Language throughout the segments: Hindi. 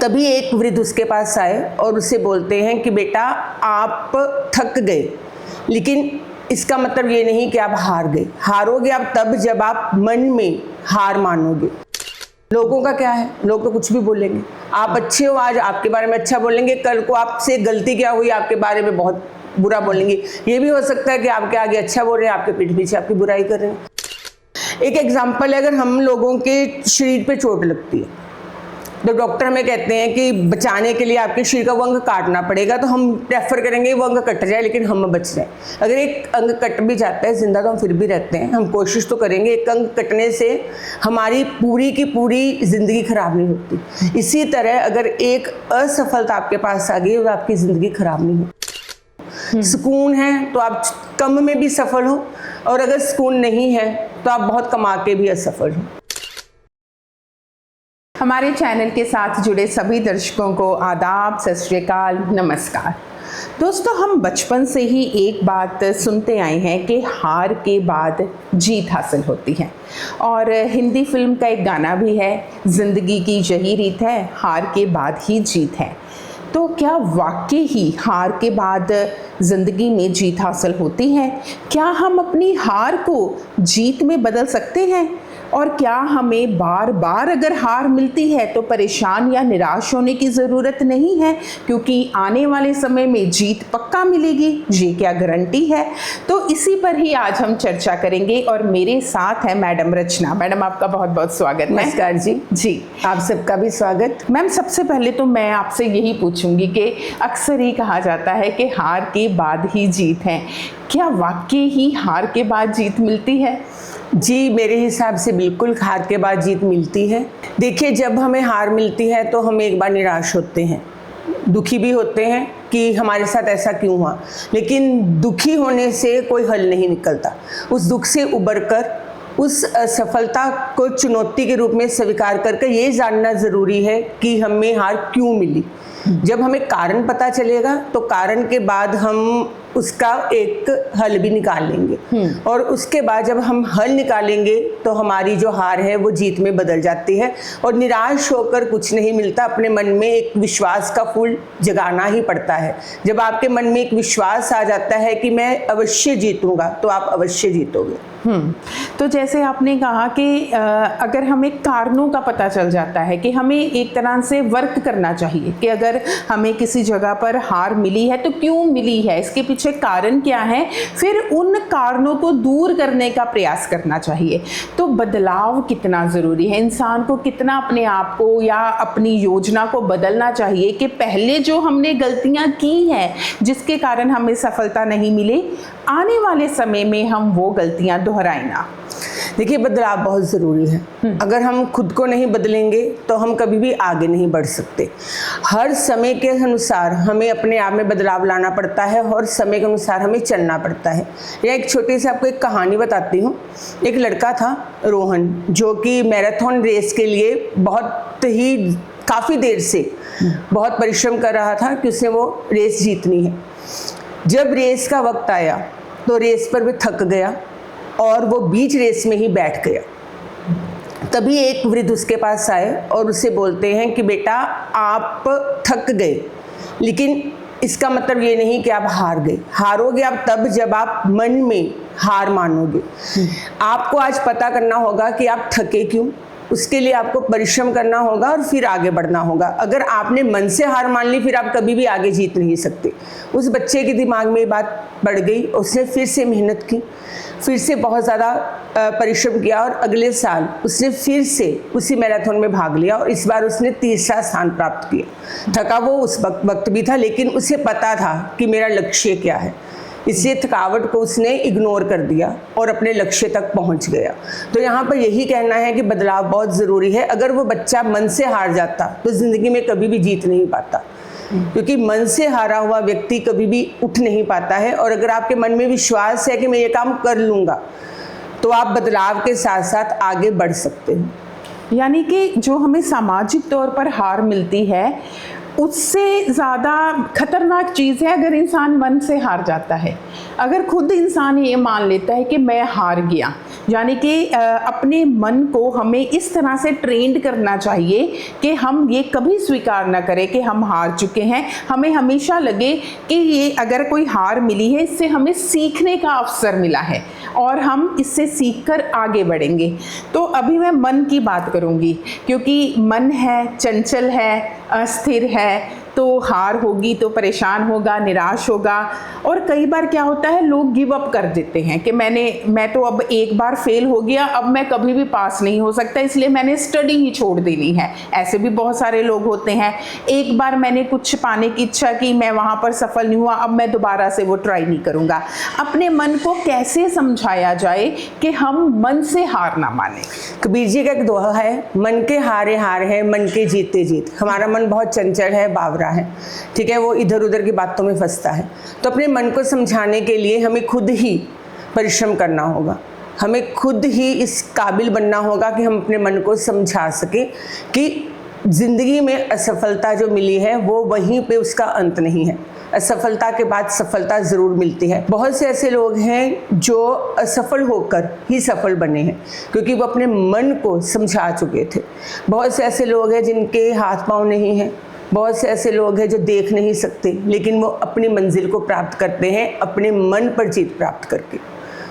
तभी एक वृद्ध उसके पास आए और उसे बोलते हैं कि बेटा आप थक गए, लेकिन इसका मतलब ये नहीं कि आप हार गए। हारोगे आप तब जब आप मन में हार मानोगे। लोगों का क्या है, लोग तो कुछ भी बोलेंगे। आप अच्छे हो, आज आपके बारे में अच्छा बोलेंगे, कल को आपसे गलती क्या हुई आपके बारे में बहुत बुरा बोलेंगे। ये भी हो सकता है कि आपके आगे अच्छा बोल रहे हैं, आपके पीठ पीछे आपकी बुराई कर रहे हैं। एक एग्जाम्पल है, अगर हम लोगों के शरीर पे चोट लगती है तो डॉक्टर हमें कहते हैं कि बचाने के लिए आपके शरीर का वो अंग काटना पड़ेगा, तो हम प्रेफर करेंगे वो अंग कट जाए लेकिन हम बच जाए। अगर एक अंग कट भी जाता है, जिंदा तो हम फिर भी रहते हैं, हम कोशिश तो करेंगे। एक अंग कटने से हमारी पूरी की पूरी ज़िंदगी खराब नहीं होती। इसी तरह अगर एक असफलता आपके पास आ गई, वो आपकी ज़िंदगी खराब नहीं होती। सुकून है तो आप कम में भी सफल हो, और अगर सुकून नहीं है तो आप बहुत कमा के भी असफल हो। हमारे चैनल के साथ जुड़े सभी दर्शकों को आदाब, सत श्री अकाल, नमस्कार। दोस्तों, हम बचपन से ही एक बात सुनते आए हैं कि हार के बाद जीत हासिल होती है, और हिंदी फिल्म का एक गाना भी है, ज़िंदगी की यही रीत है, हार के बाद ही जीत है। तो क्या वाकई ही हार के बाद ज़िंदगी में जीत हासिल होती है? क्या हम अपनी हार को जीत में बदल सकते हैं? और क्या हमें बार बार अगर हार मिलती है तो परेशान या निराश होने की ज़रूरत नहीं है, क्योंकि आने वाले समय में जीत पक्का मिलेगी, ये क्या गारंटी है? तो इसी पर ही आज हम चर्चा करेंगे, और मेरे साथ है मैडम रचना। मैडम, आपका बहुत बहुत स्वागत है। नमस्कार जी। जी, आप सबका भी स्वागत। मैम, सबसे पहले तो मैं आपसे यही पूछूंगी कि अक्सर ही कहा जाता है कि हार के बाद ही जीत है। क्या वाकई ही हार के बाद जीत मिलती है? जी, मेरे हिसाब से बिल्कुल हार के बाद जीत मिलती है। देखिए, जब हमें हार मिलती है तो हम एक बार निराश होते हैं, दुखी भी होते हैं कि हमारे साथ ऐसा क्यों हुआ, लेकिन दुखी होने से कोई हल नहीं निकलता। उस दुख से उबरकर उस असफलता को चुनौती के रूप में स्वीकार करके ये जानना ज़रूरी है कि हमें हार क्यों मिली। जब हमें कारण पता चलेगा तो कारण के बाद हम उसका एक हल भी निकाल लेंगे, और उसके बाद जब हम हल निकालेंगे तो हमारी जो हार है वो जीत में बदल जाती है। और निराश होकर कुछ नहीं मिलता, अपने मन में एक विश्वास का फूल जगाना ही पड़ता है। जब आपके मन में एक विश्वास आ जाता है कि मैं अवश्य जीतूंगा, तो आप अवश्य जीतोगे। तो जैसे आपने कहा कि अगर हमें कारणों का पता चल जाता है कि हमें एक तरह से वर्क करना चाहिए कि अगर हमें किसी जगह पर हार मिली है तो क्यों मिली है, इसके पीछे कारण क्या है, फिर उन कारणों को दूर करने का प्रयास करना चाहिए। तो बदलाव कितना ज़रूरी है? इंसान को कितना अपने आप को या अपनी योजना को बदलना चाहिए कि पहले जो हमने गलतियां की हैं जिसके कारण हमें सफलता नहीं मिली, आने वाले समय में हम वो गलतियां दोहराए ना। देखिए, बदलाव बहुत ज़रूरी है। अगर हम खुद को नहीं बदलेंगे तो हम कभी भी आगे नहीं बढ़ सकते। हर समय के अनुसार हमें अपने आप में बदलाव लाना पड़ता है, और समय के अनुसार हमें चलना पड़ता है। या एक छोटी सी आपको एक कहानी बताती हूँ। एक लड़का था रोहन, जो कि मैराथन रेस के लिए काफ़ी देर से बहुत परिश्रम कर रहा था कि उसे वो रेस जीतनी है। जब रेस का वक्त आया तो रेस पर भी थक गया और वो बीच रेस में ही बैठ गया। तभी एक वृद्ध उसके पास आए और उसे बोलते हैं कि बेटा आप थक गए, लेकिन इसका मतलब ये नहीं कि आप हार गए। हारोगे आप तब जब आप मन में हार मानोगे। आपको आज पता करना होगा कि आप थके क्यों, उसके लिए आपको परिश्रम करना होगा और फिर आगे बढ़ना होगा। अगर आपने मन से हार मान ली, फिर आप कभी भी आगे जीत नहीं सकते। उस बच्चे के दिमाग में ये बात पड़ गई, उसने फिर से मेहनत की, फिर से बहुत ज़्यादा परिश्रम किया, और अगले साल उसने फिर से उसी मैराथन में भाग लिया, और इस बार उसने तीसरा स्थान प्राप्त किया। थका वो उस वक्त भी था, लेकिन उसे पता था कि मेरा लक्ष्य क्या है। इसलिए थकावट को उसने इग्नोर कर दिया और अपने लक्ष्य तक पहुंच गया। तो यहाँ पर यही कहना है कि बदलाव बहुत ज़रूरी है। अगर वो बच्चा मन से हार जाता तो ज़िंदगी में कभी भी जीत नहीं पाता, क्योंकि मन से हारा हुआ व्यक्ति कभी भी उठ नहीं पाता है। और अगर आपके मन में विश्वास है कि मैं ये काम कर लूँगा, तो आप बदलाव के साथ साथ आगे बढ़ सकते हो। यानी कि जो हमें सामाजिक तौर पर हार मिलती है, उससे ज़्यादा खतरनाक चीज़ है अगर इंसान मन से हार जाता है। अगर खुद इंसान ये मान लेता है कि मैं हार गया, यानी कि अपने मन को हमें इस तरह से ट्रेंड करना चाहिए कि हम ये कभी स्वीकार ना करें कि हम हार चुके हैं। हमें हमेशा लगे कि ये अगर कोई हार मिली है, इससे हमें सीखने का अवसर मिला है और हम इससे सीखकर आगे बढ़ेंगे। तो अभी मैं मन की बात करूँगी, क्योंकि मन है, चंचल है, अस्थिर है, तो हार होगी तो परेशान होगा, निराश होगा। और कई बार क्या होता है, लोग गिव अप कर देते हैं कि मैं तो अब एक बार फेल हो गया, अब मैं कभी भी पास नहीं हो सकता, इसलिए मैंने स्टडी ही छोड़ देनी है। ऐसे भी बहुत सारे लोग होते हैं। एक बार मैंने कुछ पाने की इच्छा की, मैं वहाँ पर सफल नहीं हुआ, अब मैं दोबारा से वो ट्राई नहीं करूँगा। अपने मन को कैसे समझाया जाए कि हम मन से हार ना माने? कबीर जी का एक दोहा है, मन के हारे हार है, मन के जीते जीत। हमारा मन बहुत चंचल है, बावरा है, ठीक है, वो इधर उधर की बातों में फंसता है। तो अपने मन को समझाने के लिए हमें खुद ही परिश्रम करना होगा, हमें खुद ही इस काबिल बनना होगा कि हम अपने मन को समझा सके कि जिंदगी में असफलता जो मिली है वो वहीं पे उसका अंत नहीं है। असफलता के बाद सफलता ज़रूर मिलती है। बहुत से ऐसे लोग हैं जो असफल होकर ही सफल बने हैं, क्योंकि वो अपने मन को समझा चुके थे। बहुत से ऐसे लोग हैं जिनके हाथ पाँव नहीं हैं, बहुत से ऐसे लोग हैं जो देख नहीं सकते, लेकिन वो अपनी मंजिल को प्राप्त करते हैं अपने मन पर जीत प्राप्त करके।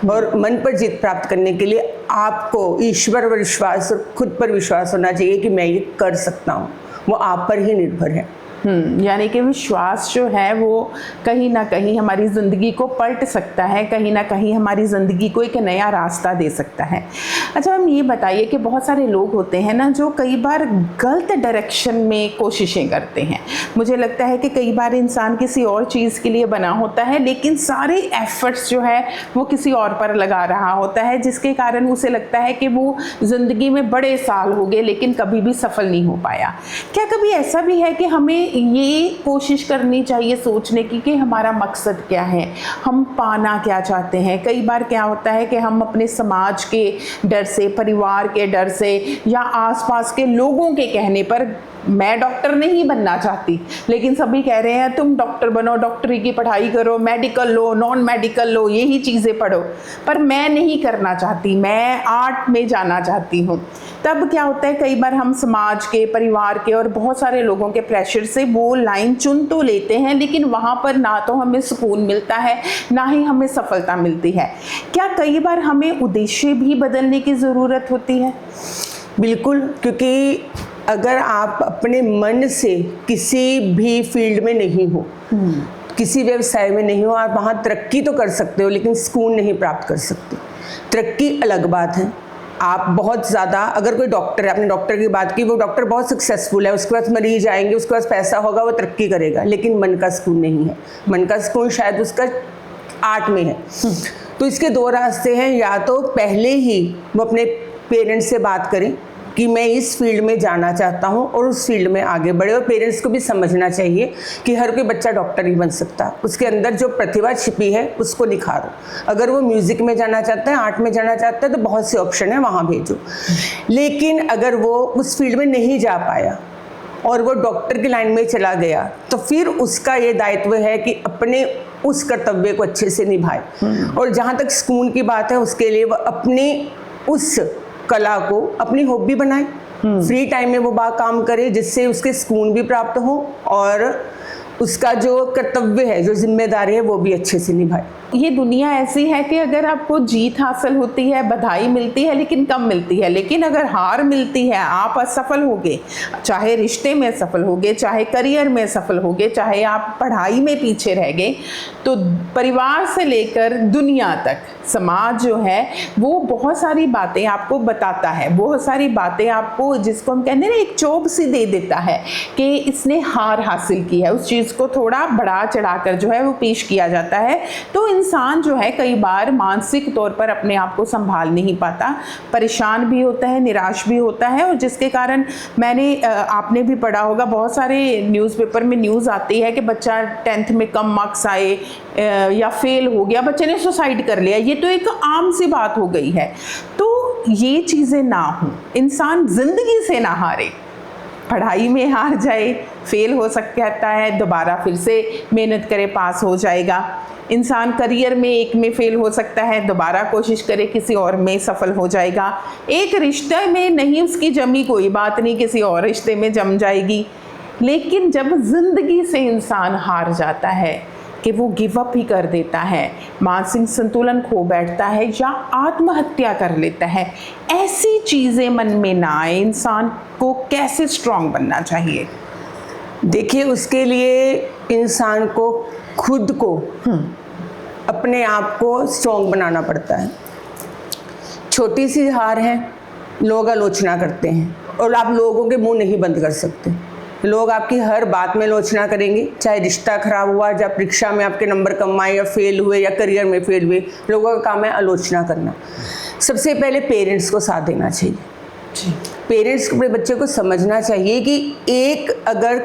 और मन पर जीत प्राप्त करने के लिए आपको ईश्वर पर विश्वास और खुद पर विश्वास होना चाहिए कि मैं ये कर सकता हूँ। वो आप पर ही निर्भर है। यानी कि विश्वास जो है वो कहीं ना कहीं हमारी ज़िंदगी को पलट सकता है, कहीं ना कहीं हमारी ज़िंदगी को एक नया रास्ता दे सकता है। अच्छा, हम ये बताइए कि बहुत सारे लोग होते हैं ना जो कई बार गलत डायरेक्शन में कोशिशें करते हैं। मुझे लगता है कि कई बार इंसान किसी और चीज़ के लिए बना होता है, लेकिन सारे एफर्ट्स जो है वो किसी और पर लगा रहा होता है, जिसके कारण उसे लगता है कि वो ज़िंदगी में बड़े साल हो गए लेकिन कभी भी सफल नहीं हो पाया। क्या कभी ऐसा भी है कि हमें ये कोशिश करनी चाहिए सोचने की कि हमारा मकसद क्या है, हम पाना क्या चाहते हैं? कई बार क्या होता है कि हम अपने समाज के डर से, परिवार के डर से या आसपास के लोगों के कहने पर, मैं डॉक्टर नहीं बनना चाहती लेकिन सभी कह रहे हैं तुम डॉक्टर बनो, डॉक्टरी की पढ़ाई करो, मेडिकल लो, नॉन मेडिकल लो, यही चीज़ें पढ़ो, पर मैं नहीं करना चाहती, मैं आर्ट में जाना चाहती हूँ। तब क्या होता है, कई बार हम समाज के, परिवार के और बहुत सारे लोगों के प्रेशर से वो लाइन चुन तो लेते हैं, लेकिन वहाँ पर ना तो हमें सुकून मिलता है ना ही हमें सफलता मिलती है। क्या कई बार हमें उद्देश्य भी बदलने की ज़रूरत होती है? बिल्कुल, क्योंकि अगर आप अपने मन से किसी भी फील्ड में नहीं हो, किसी व्यवसाय में नहीं हो, आप वहाँ तरक्की तो कर सकते हो लेकिन सुकून नहीं प्राप्त कर सकते। तरक्की अलग बात है। आप बहुत ज़्यादा, अगर कोई डॉक्टर है, आपने डॉक्टर की बात की, वो डॉक्टर बहुत सक्सेसफुल है, उसके पास मरीज आएंगे, उसके पास पैसा होगा, वो तरक्की करेगा, लेकिन मन का सुकून नहीं है। मन का सुकून शायद उसका आर्ट में है। तो इसके दो रास्ते हैं, या तो पहले ही वो अपने पेरेंट्स से बात करें कि मैं इस फील्ड में जाना चाहता हूँ और उस फील्ड में आगे बढ़े। और पेरेंट्स को भी समझना चाहिए कि हर कोई बच्चा डॉक्टर नहीं बन सकता, उसके अंदर जो प्रतिभा छिपी है उसको निखारो। अगर वो म्यूज़िक में जाना चाहता है, आर्ट में जाना चाहता है, तो बहुत से ऑप्शन है, वहाँ भेजो। लेकिन अगर वो उस फील्ड में नहीं जा पाया और वो डॉक्टर की लाइन में चला गया, तो फिर उसका ये दायित्व है कि अपने उस कर्तव्य को अच्छे से निभाए। और जहाँ तक सुकून की बात है, उसके लिए वो अपने उस कला को अपनी हॉबी बनाए, फ्री टाइम में वो काम करे जिससे उसके सुकून भी प्राप्त हो और उसका जो कर्तव्य है, जो जिम्मेदारी है, वो भी अच्छे से निभाए। ये दुनिया ऐसी है कि अगर आपको जीत हासिल होती है, बधाई मिलती है, लेकिन कम मिलती है। लेकिन अगर हार मिलती है, आप असफल हो गए, चाहे रिश्ते में सफल हो गए, चाहे करियर में सफल हो गए, चाहे आप पढ़ाई में पीछे रह गए, तो परिवार से लेकर दुनिया तक समाज जो है वो बहुत सारी बातें आपको बताता है, बहुत सारी बातें आपको, जिसको हम कहते हैं ना, एक चोब सी दे देता है कि इसने हार हासिल की है। उस चीज़ को थोड़ा बढ़ा चढ़ाकर जो है वो पेश किया जाता है। तो इंसान जो है कई बार मानसिक तौर पर अपने आप को संभाल नहीं पाता, परेशान भी होता है, निराश भी होता है। और जिसके कारण आपने भी पढ़ा होगा, बहुत सारे न्यूज़पेपर में न्यूज़ आती है कि बच्चा 10th में कम मार्क्स आए या फेल हो गया, बच्चे ने सुसाइड कर लिया। ये तो एक आम सी बात हो गई है। तो ये चीज़ें ना हो, इंसान ज़िंदगी से ना हारे, पढ़ाई में हार जाए, फेल हो सकता है, दोबारा फिर से मेहनत करे, पास हो जाएगा। इंसान करियर में एक में फेल हो सकता है, दोबारा कोशिश करे, किसी और में सफल हो जाएगा। एक रिश्ते में नहीं उसकी जमी, कोई बात नहीं, किसी और रिश्ते में जम जाएगी। लेकिन जब ज़िंदगी से इंसान हार जाता है कि वो गिव अप ही कर देता है, मानसिक संतुलन खो बैठता है या आत्महत्या कर लेता है, ऐसी चीज़ें मन में ना आए, इंसान को कैसे स्ट्रांग बनना चाहिए? देखिए, उसके लिए इंसान को खुद को अपने आप को स्ट्रांग बनाना पड़ता है। छोटी सी हार है, लोग आलोचना करते हैं और आप लोगों के मुंह नहीं बंद कर सकते। लोग आपकी हर बात में आलोचना करेंगे, चाहे रिश्ता खराब हुआ, या परीक्षा में आपके नंबर कम आए या फेल हुए या करियर में फेल हुए, लोगों का काम है आलोचना करना। सबसे पहले पेरेंट्स को साथ देना चाहिए। पेरेंट्स को अपने बच्चे को समझना चाहिए कि एक अगर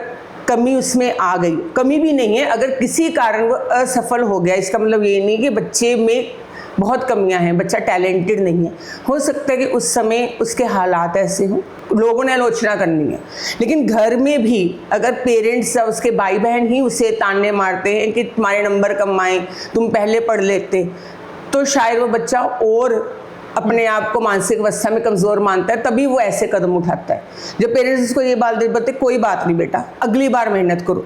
कमी उसमें आ गई, कमी भी नहीं है, अगर किसी कारण वो असफल हो गया, इसका मतलब ये नहीं कि बच्चे में बहुत कमियां हैं, बच्चा टैलेंटेड नहीं है। हो सकता है कि उस समय उसके हालात ऐसे हों, लोगों ने आलोचना करनी है। लेकिन घर में भी अगर पेरेंट्स या उसके भाई बहन ही उसे ताने मारते हैं कि तुम्हारे नंबर कम आए, तुम पहले पढ़ लेते, तो शायद वो बच्चा और अपने आप को मानसिक अवस्था में कमज़ोर मानता है, तभी वो ऐसे कदम उठाता है। जब पेरेंट्स उसको ये बात देते, कोई बात नहीं बेटा, अगली बार मेहनत करो।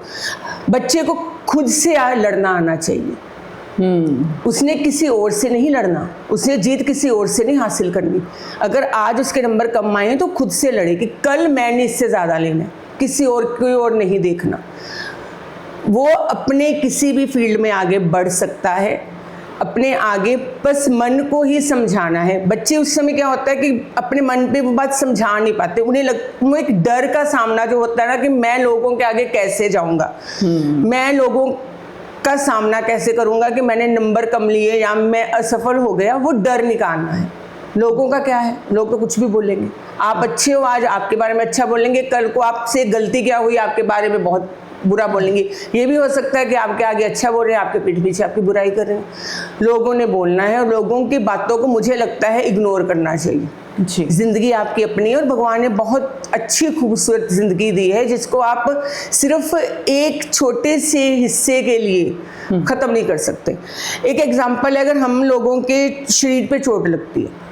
बच्चे को खुद से लड़ना आना चाहिए। उसने किसी और से नहीं लड़ना, उसने जीत किसी और से नहीं हासिल करनी। अगर आज उसके नंबर कम आए हैं तो खुद से लड़े कि कल मैंने इससे ज़्यादा लेना है, किसी और कोई और नहीं देखना। वो अपने किसी भी फील्ड में आगे बढ़ सकता है, अपने आगे बस मन को ही समझाना है। बच्चे उस समय क्या होता है कि अपने मन पे वो बात समझा नहीं पाते, वो एक डर का सामना जो होता है ना कि मैं लोगों के आगे कैसे जाऊंगा, मैं लोगों का सामना कैसे करूंगा कि मैंने नंबर कम लिए या मैं असफल हो गया, वो डर निकालना है। लोगों का क्या है, लोग तो कुछ भी बोलेंगे। आप अच्छे हो, आज आपके बारे में अच्छा बोलेंगे, कल को आपसे गलती क्या हुई आपके बारे में बहुत बुरा बोलेंगे। ये भी हो सकता है कि आपके आगे अच्छा बोल रहे हैं, आपके पीठ पीछे आपकी बुराई कर रहे हैं। लोगों ने बोलना है और लोगों की बातों को मुझे लगता है इग्नोर करना चाहिए। जी, जिंदगी आपकी अपनी है और भगवान ने बहुत अच्छी खूबसूरत जिंदगी दी है, जिसको आप सिर्फ एक छोटे से हिस्से के लिए खत्म नहीं कर सकते। एक एग्जांपल है, अगर हम लोगों के शरीर पे चोट लगती है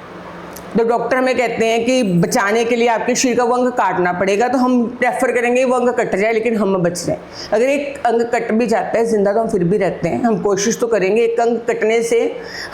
तो डॉक्टर हमें कहते हैं कि बचाने के लिए आपके शरीर का वो अंग काटना पड़ेगा, तो हम प्रेफर करेंगे वो अंग कट जाए लेकिन हम बच जाए। अगर एक अंग कट भी जाता है, जिंदा तो हम फिर भी रहते हैं, हम कोशिश तो करेंगे। एक अंग कटने से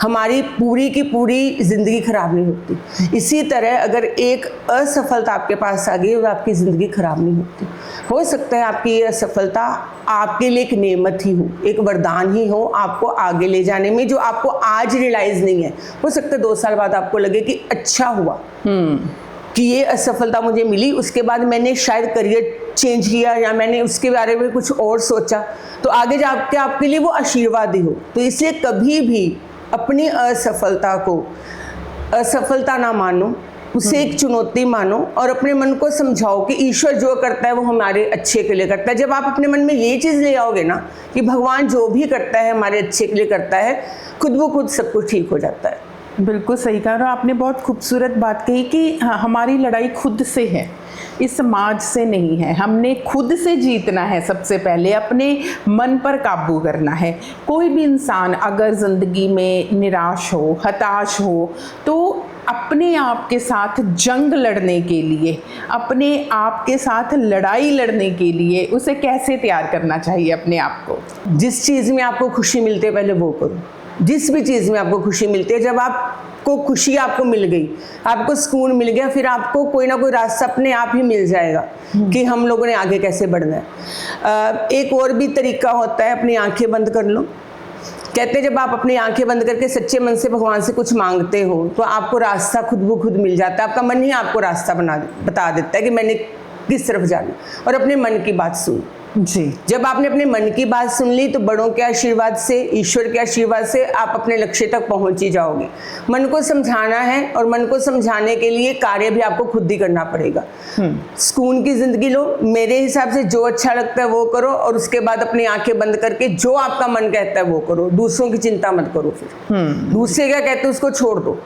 हमारी पूरी की पूरी ज़िंदगी खराब नहीं होती। इसी तरह अगर एक असफलता आपके पास आ गई, वो आपकी ज़िंदगी खराब नहीं होती। हो सकता है आपकी ये असफलता आपके लिए एक नेमत ही हो, एक वरदान ही हो आपको आगे ले जाने में, जो आपको आज रियलाइज़ नहीं है। हो सकता है 2 साल बाद आपको लगे कि अच्छा हुआ कि ये असफलता मुझे मिली, उसके बाद मैंने शायद करियर चेंज किया या मैंने उसके बारे में कुछ और सोचा, तो आगे जाके आपके लिए वो आशीर्वाद ही हो। तो इसलिए कभी भी अपनी असफलता को असफलता ना मानो, उसे एक चुनौती मानो और अपने मन को समझाओ कि ईश्वर जो करता है वो हमारे अच्छे के लिए करता है। जब आप अपने मन में ये चीज़ ले आओगे ना कि भगवान जो भी करता है हमारे अच्छे के लिए करता है, खुद ब खुद सब कुछ ठीक हो जाता है। बिल्कुल सही कहा। और आपने बहुत खूबसूरत बात कही कि हमारी लड़ाई खुद से है, इस समाज से नहीं है। हमने खुद से जीतना है। सबसे पहले अपने मन पर काबू करना है। कोई भी इंसान अगर ज़िंदगी में निराश हो, हताश हो, तो अपने आप के साथ जंग लड़ने के लिए, अपने आप के साथ लड़ाई लड़ने के लिए उसे कैसे तैयार करना चाहिए अपने आप को? जिस चीज़ में आपको खुशी मिलती है पहले वो करो। जिस भी चीज़ में आपको खुशी मिलती है, जब आपको खुशी आपको मिल गई, आपको सुकून मिल गया, फिर आपको कोई ना कोई रास्ता अपने आप ही मिल जाएगा कि हम लोगों ने आगे कैसे बढ़ना है। एक और भी तरीका होता है, अपनी आंखें बंद कर लो। कहते हैं जब आप अपनी आंखें बंद करके सच्चे मन से भगवान से कुछ मांगते हो तो आपको रास्ता खुद ब खुद मिल जाता है। आपका मन ही आपको रास्ता बता देता है कि मैंने किस तरफ जाना। और अपने मन की बात सुन। जी, जब आपने अपने मन की बात सुन ली तो बड़ों के आशीर्वाद से, ईश्वर के आशीर्वाद से आप अपने लक्ष्य तक पहुंच ही जाओगे। मन को समझाना है और मन को समझाने के लिए कार्य भी आपको खुद ही करना पड़ेगा। सुकून की जिंदगी लो। मेरे हिसाब से जो अच्छा लगता है वो करो और उसके बाद अपनी आंखें बंद करके जो आपका मन कहता है वो करो। दूसरों की चिंता मत करो। फिर दूसरे क्या कहते हैं उसको छोड़ दो।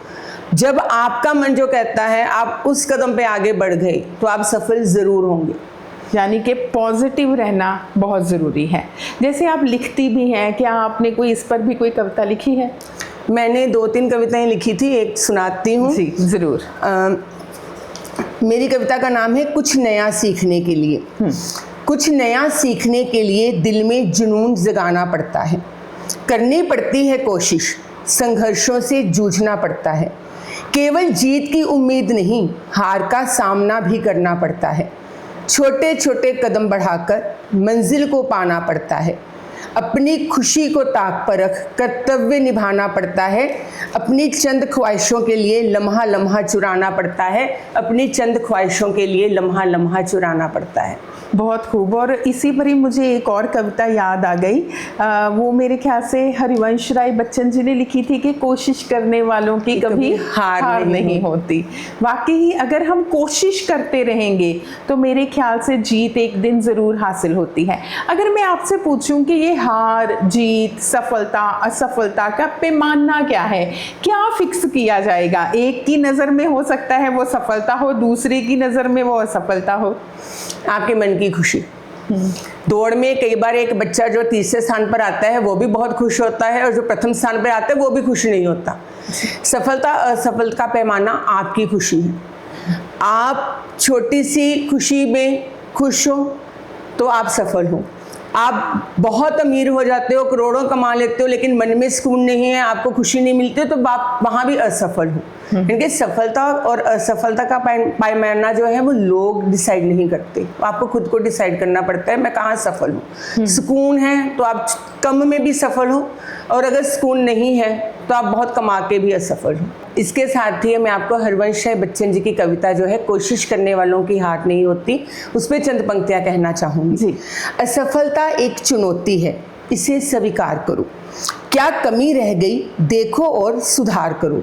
जब आपका मन जो कहता है आप उस कदम पे आगे बढ़ गए तो आप सफल जरूर होंगे। यानी कि पॉजिटिव रहना बहुत ज़रूरी है। जैसे आप लिखती भी हैं, क्या आपने कोई इस पर भी कोई कविता लिखी है? मैंने 2-3 कविताएं लिखी थी, एक सुनाती हूँ। जी ज़रूर। मेरी कविता का नाम है कुछ नया सीखने के लिए। कुछ नया सीखने के लिए दिल में जुनून जगाना पड़ता है, करनी पड़ती है कोशिश, संघर्षों से जूझना पड़ता है। केवल जीत की उम्मीद नहीं, हार का सामना भी करना पड़ता है। छोटे छोटे कदम बढ़ाकर मंजिल को पाना पड़ता है। अपनी खुशी को ताक पर रख कर्तव्य निभाना पड़ता है। अपनी चंद ख्वाहिशों के लिए लम्हा लम्हा चुराना पड़ता है। अपनी चंद ख्वाहिशों के लिए लम्हा लम्हा चुराना पड़ता है। बहुत खूब। और इसी पर ही मुझे एक और कविता याद आ गई, वो मेरे ख्याल से हरिवंश राय बच्चन जी ने लिखी थी कि कोशिश करने वालों की कभी हार नहीं होती। वाकई अगर हम कोशिश करते रहेंगे तो मेरे ख्याल से जीत एक दिन ज़रूर हासिल होती है। अगर मैं आपसे पूछूं कि ये हार जीत, सफलता असफलता का पैमाना क्या है, क्या फिक्स किया जाएगा? एक की नज़र में हो सकता है वो सफलता हो, दूसरे की नज़र में वो असफलता हो। आपके मन की खुशी। दौड़ में कई बार एक बच्चा जो तीसरे स्थान पर आता है वो भी बहुत खुश होता है, और जो प्रथम स्थान पर आता है वो भी खुश नहीं होता। सफलता असफलता का पैमाना आपकी खुशी है। आप छोटी सी खुशी में खुश हो तो आप सफल हो। आप बहुत अमीर हो जाते हो, करोड़ों कमा लेते हो, लेकिन मन में सुकून नहीं है, आपको खुशी नहीं मिलती है, तो आप वहाँ भी असफल हो। क्योंकि सफलता और असफलता का पैमाना जो है वो लोग डिसाइड नहीं करते, आपको खुद को डिसाइड करना पड़ता है मैं कहाँ सफल हूँ। सुकून है तो आप कम में भी सफल हो, और अगर सुकून नहीं है तो आप बहुत कमा के भी असफल हो। इसके साथ ही मैं आपको हरिवंश राय बच्चन जी की कविता जो है कोशिश करने वालों की हार नहीं होती, उस पर चंद पंक्तियाँ कहना चाहूँगी। असफलता एक चुनौती है, इसे स्वीकार करो। क्या कमी रह गई देखो और सुधार करो।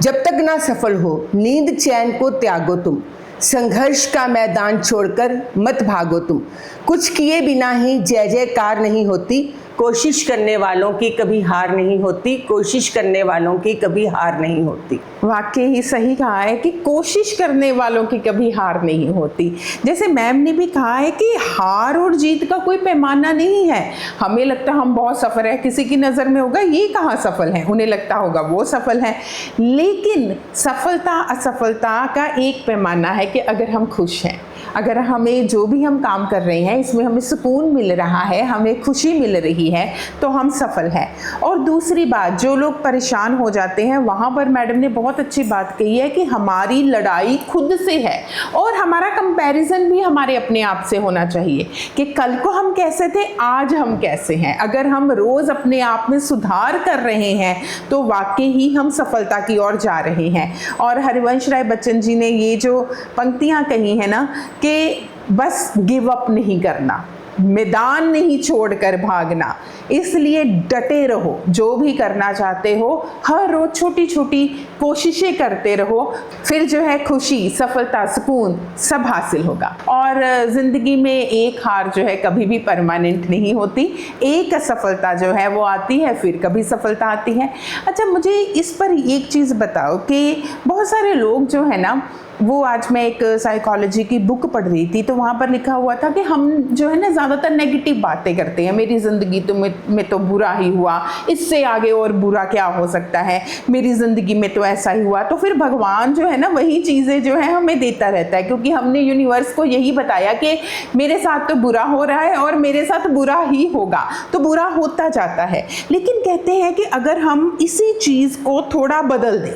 जब तक ना सफल हो नींद चैन को त्यागो तुम। संघर्ष का मैदान छोड़कर मत भागो तुम। कुछ किए बिना ही जय जयकार नहीं होती। कोशिश करने वालों की कभी हार नहीं होती। कोशिश करने वालों की कभी हार नहीं होती। वाकई ही सही कहा है कि कोशिश करने वालों की कभी हार नहीं होती। जैसे मैम ने भी कहा है कि हार और जीत का कोई पैमाना नहीं है। हमें लगता है हम बहुत सफल है, किसी की नज़र में होगा ये कहाँ सफल है, उन्हें लगता होगा वो सफल है। लेकिन सफलता असफलता का एक पैमाना है कि अगर हम खुश हैं, अगर हमें जो भी हम काम कर रहे हैं इसमें हमें सुकून मिल रहा है, हमें खुशी मिल रही है, तो हम सफल हैं। और दूसरी बात, जो लोग परेशान हो जाते हैं वहाँ पर मैडम ने बहुत अच्छी बात कही है कि हमारी लड़ाई खुद से है, और हमारा कंपैरिजन भी हमारे अपने आप से होना चाहिए कि कल को हम कैसे थे, आज हम कैसे हैं। अगर हम रोज़ अपने आप में सुधार कर रहे हैं तो वाकई ही हम सफलता की ओर जा रहे हैं। और हरिवंश राय बच्चन जी ने ये जो पंक्तियाँ कही हैं ना कि बस गिव अप नहीं करना, मैदान नहीं छोड़कर भागना, इसलिए डटे रहो। जो भी करना चाहते हो हर रोज छोटी छोटी कोशिशें करते रहो, फिर जो है खुशी, सफलता, सुकून सब हासिल होगा। और ज़िंदगी में एक हार जो है कभी भी परमानेंट नहीं होती, एक असफलता जो है वो आती है, फिर कभी सफलता आती है। अच्छा, मुझे इस पर एक चीज़ बताओ कि बहुत सारे लोग जो है ना, वो आज मैं एक साइकोलॉजी की बुक पढ़ रही थी तो वहाँ पर लिखा हुआ था कि हम जो है ना ज़्यादातर नेगेटिव बातें करते हैं। मेरी ज़िंदगी तो में तो बुरा ही हुआ, इससे आगे और बुरा क्या हो सकता है, मेरी ज़िंदगी में तो ऐसा ही हुआ। तो फिर भगवान जो है ना वही चीज़ें जो है हमें देता रहता है, क्योंकि हमने यूनिवर्स को यही बताया कि मेरे साथ तो बुरा हो रहा है और मेरे साथ बुरा ही होगा, तो बुरा होता जाता है। लेकिन कहते हैं कि अगर हम इसी चीज़ को थोड़ा बदल दें,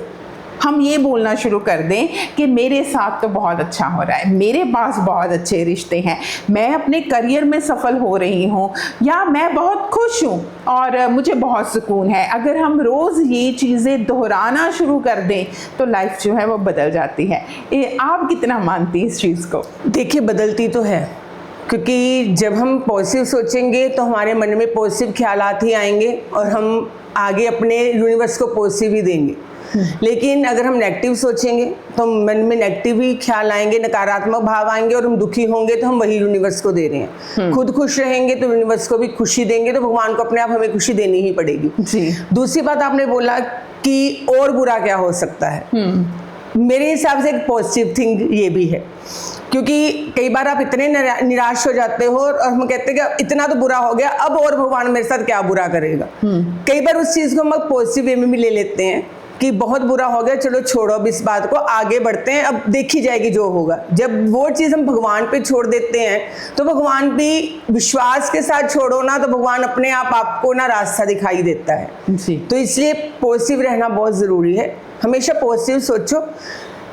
हम ये बोलना शुरू कर दें कि मेरे साथ तो बहुत अच्छा हो रहा है, मेरे पास बहुत अच्छे रिश्ते हैं, मैं अपने करियर में सफल हो रही हूँ, या मैं बहुत खुश हूँ और मुझे बहुत सुकून है। अगर हम रोज़ ये चीज़ें दोहराना शुरू कर दें तो लाइफ जो है वो बदल जाती है। आप कितना मानती हैं इस चीज़ को? देखिए, बदलती तो है, क्योंकि जब हम पॉजिटिव सोचेंगे तो हमारे मन में पॉजिटिव ख्यालात ही आएंगे और हम आगे अपने यूनिवर्स को पॉजिटिव ही देंगे। लेकिन अगर हम नेगेटिव सोचेंगे तो मन में नेगेटिव ही ख्याल आएंगे, नकारात्मक भाव आएंगे, और हम दुखी होंगे तो हम वही यूनिवर्स को दे रहे हैं। खुद खुश रहेंगे तो यूनिवर्स को भी खुशी देंगे, तो भगवान को अपने आप हमें खुशी देनी ही पड़ेगी जी। दूसरी बात आपने बोला कि और बुरा क्या हो सकता है, मेरे हिसाब से एक पॉजिटिव थिंग ये भी है, क्योंकि कई बार आप इतने निराश हो जाते हो और हम कहते हैं कि इतना तो बुरा हो गया, अब और भगवान मेरे साथ क्या बुरा करेगा। कई बार उस चीज़ को हम पॉजिटिव वे में भी ले लेते हैं कि बहुत बुरा हो गया, चलो छोड़ो अब इस बात को, आगे बढ़ते हैं, अब देखी जाएगी जो होगा। जब वो चीज़ हम भगवान पे छोड़ देते हैं तो भगवान भी विश्वास के साथ छोड़ो ना, तो भगवान अपने आप आपको ना रास्ता दिखाई देता है जी। तो इसलिए पॉजिटिव रहना बहुत ज़रूरी है, हमेशा पॉजिटिव सोचो।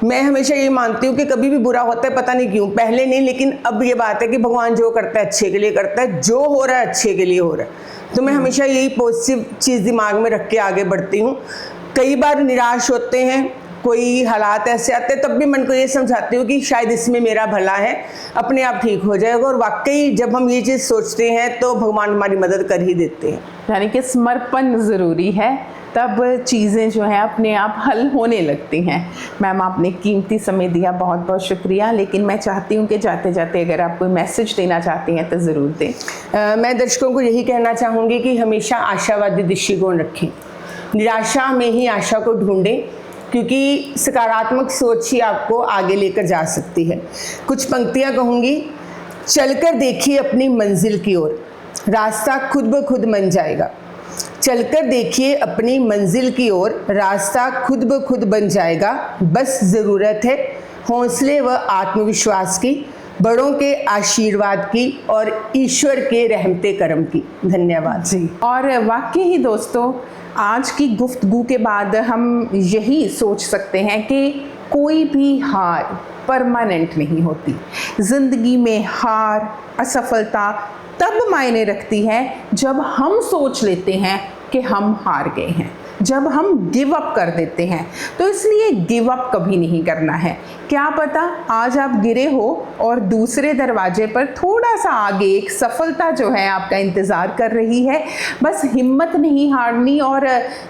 मैं हमेशा ये मानती हूँ कि कभी भी बुरा होता है, पता नहीं क्यों, पहले नहीं लेकिन अब ये बात है कि भगवान जो करता है अच्छे के लिए करता है, जो हो रहा है अच्छे के लिए हो रहा है। तो मैं हमेशा यही पॉजिटिव चीज़ दिमाग में रख के आगे बढ़ती हूँ। कई बार निराश होते हैं, कोई हालात ऐसे आते हैं, तब भी मन को ये समझाती हूँ कि शायद इसमें मेरा भला है, अपने आप ठीक हो जाएगा। और वाकई जब हम ये चीज़ सोचते हैं तो भगवान हमारी मदद कर ही देते हैं। यानी कि समर्पण ज़रूरी है, तब चीज़ें जो हैं अपने आप हल होने लगती हैं। मैम, आपने कीमती समय दिया, बहुत बहुत शुक्रिया। लेकिन मैं चाहती हूँ कि जाते जाते अगर आप कोई मैसेज देना चाहती हैं तो ज़रूर दें। मैं दर्शकों को यही कहना चाहूँगी कि हमेशा आशावादी दृष्टिकोण रखें, निराशा में ही आशा को ढूंढें, क्योंकि सकारात्मक सोच ही आपको आगे लेकर जा सकती है। कुछ पंक्तियाँ कहूँगी। चलकर देखिए अपनी मंजिल की ओर, रास्ता खुद ब खुद बन जाएगा। चलकर देखिए अपनी मंजिल की ओर, रास्ता खुद ब खुद बन जाएगा। बस ज़रूरत है हौसले व आत्मविश्वास की, बड़ों के आशीर्वाद की और ईश्वर के रहमते करम की। धन्यवाद जी। और वाकई ही दोस्तों, आज की गुफ्तगू के बाद हम यही सोच सकते हैं कि कोई भी हार परमानेंट नहीं होती। ज़िंदगी में हार, असफलता तब मायने रखती है जब हम सोच लेते हैं कि हम हार गए हैं, जब हम गिव अप कर देते हैं। तो इसलिए गिव अप कभी नहीं करना है। क्या पता आज आप गिरे हो और दूसरे दरवाजे पर थोड़ा सा आगे एक सफलता जो है आपका इंतज़ार कर रही है। बस हिम्मत नहीं हारनी और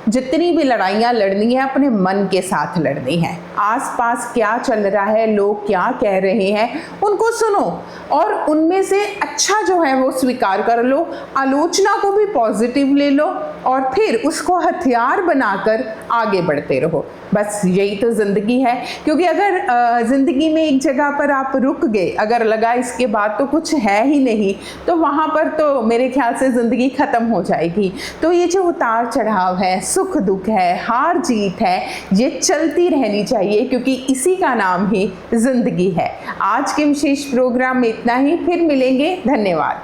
जितनी भी लड़ाइयाँ लड़नी है अपने मन के साथ लड़नी है। आसपास क्या चल रहा है, लोग क्या कह रहे हैं, उनको सुनो और उनमें से अच्छा जो है वो स्वीकार कर लो। आलोचना को भी पॉजिटिव ले लो और फिर उसको हथियार बनाकर आगे बढ़ते रहो। बस यही तो ज़िंदगी है। क्योंकि अगर ज़िंदगी में एक जगह पर आप रुक गए, अगर लगा इसके बाद तो कुछ है ही नहीं, तो वहाँ पर तो मेरे ख्याल से ज़िंदगी ख़त्म हो जाएगी। तो ये जो उतार चढ़ाव है, सुख दुख है, हार जीत है, ये चलती रहनी चाहिए, क्योंकि इसी का नाम ही ज़िंदगी है। आज के विशेष प्रोग्राम में इतना ही, फिर मिलेंगे। धन्यवाद।